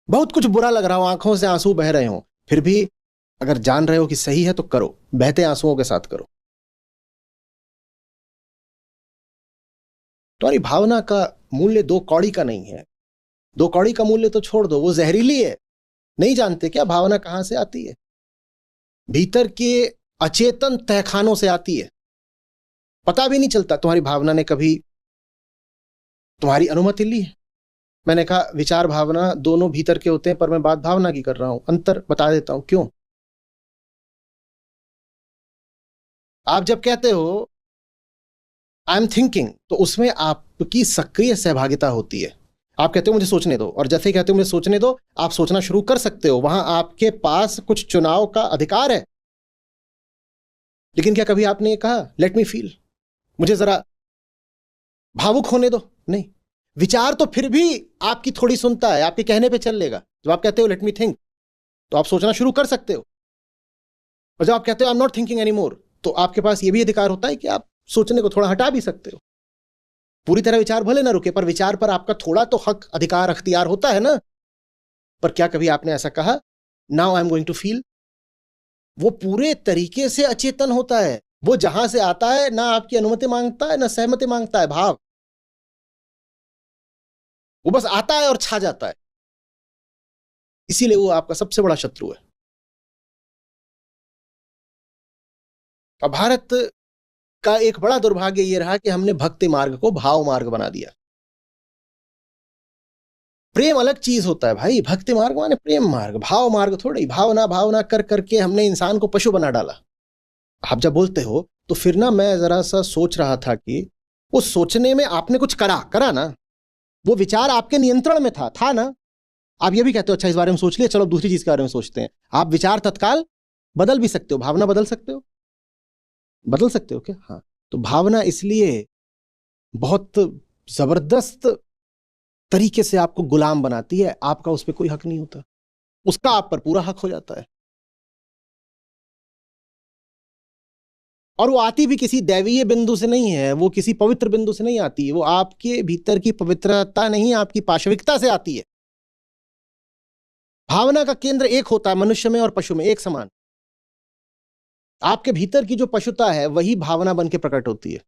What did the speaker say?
बहुत कुछ बुरा लग रहा हो, आंखों से आंसू बह रहे हो, फिर भी अगर जान रहे हो कि सही है तो करो, बहते आंसुओं के साथ करो। तुम्हारी भावना का मूल्य 2 कौड़ी का नहीं है। 2 कौड़ी का मूल्य तो छोड़ दो, वो जहरीली है। नहीं जानते क्या भावना कहां से आती है? भीतर के अचेतन तहखानों से आती है। पता भी नहीं चलता तुम्हारी भावना ने कभी तुम्हारी अनुमति ली है। मैंने कहा विचार भावना दोनों भीतर के होते हैं, पर मैं बात भावना की कर रहा हूं। अंतर बता देता हूं क्यों। आप जब कहते हो आई एम थिंकिंग, तो उसमें आपकी सक्रिय सहभागिता होती है। आप कहते हो मुझे सोचने दो, और जैसे ही कहते हो मुझे सोचने दो, आप सोचना शुरू कर सकते हो। वहां आपके पास कुछ चुनाव का अधिकार है। लेकिन क्या कभी आपने ये कहा लेट मी फील, मुझे जरा भावुक होने दो? नहीं। विचार तो फिर भी आपकी थोड़ी सुनता है, आपके कहने पे चल लेगा। जब आप कहते हो लेट मी थिंक, तो आप सोचना शुरू कर सकते हो। और जब आप कहते हो I am not thinking any more, तो आपके पास ये भी अधिकार होता है कि आप सोचने को थोड़ा हटा भी सकते हो। पूरी तरह विचार भले ना रुके, पर विचार पर आपका थोड़ा तो हक, अधिकार, अख्तियार होता है ना। पर क्या कभी आपने ऐसा कहा now I am going to feel? वो पूरे तरीके से अचेतन होता है। वो जहां से आता है ना आपकी अनुमति मांगता है ना सहमति मांगता है। भाव वो बस आता है और छा जाता है। इसीलिए वो आपका सबसे बड़ा शत्रु है। और भारत का एक बड़ा दुर्भाग्य यह रहा कि हमने भक्ति मार्ग को भाव मार्ग बना दिया। प्रेम अलग चीज होता है भाई। भक्ति मार्ग माने प्रेम मार्ग, भाव मार्ग थोड़ी। भावना भावना कर करके हमने इंसान को पशु बना डाला। आप जब बोलते हो तो फिर ना मैं जरा सा सोच रहा था कि उस सोचने में आपने कुछ करा ना। वो विचार आपके नियंत्रण में था ना। आप ये भी कहते हो अच्छा इस बारे में सोच लिया, चलो दूसरी चीज के बारे में सोचते हैं। आप विचार तत्काल बदल भी सकते हो, भावना बदल सकते हो। बदल सकते हो क्या? हाँ। तो भावना इसलिए बहुत जबरदस्त तरीके से आपको गुलाम बनाती है। आपका उस पर कोई हक नहीं होता, उसका आप पर पूरा हक हो जाता है। और वो आती भी किसी दैवीय बिंदु से नहीं है, वो किसी पवित्र बिंदु से नहीं आती है। वो आपके भीतर की पवित्रता नहीं, आपकी पाशविकता से आती है। भावना का केंद्र एक होता है मनुष्य में और पशु में, एक समान। आपके भीतर की जो पशुता है वही भावना बन के प्रकट होती है।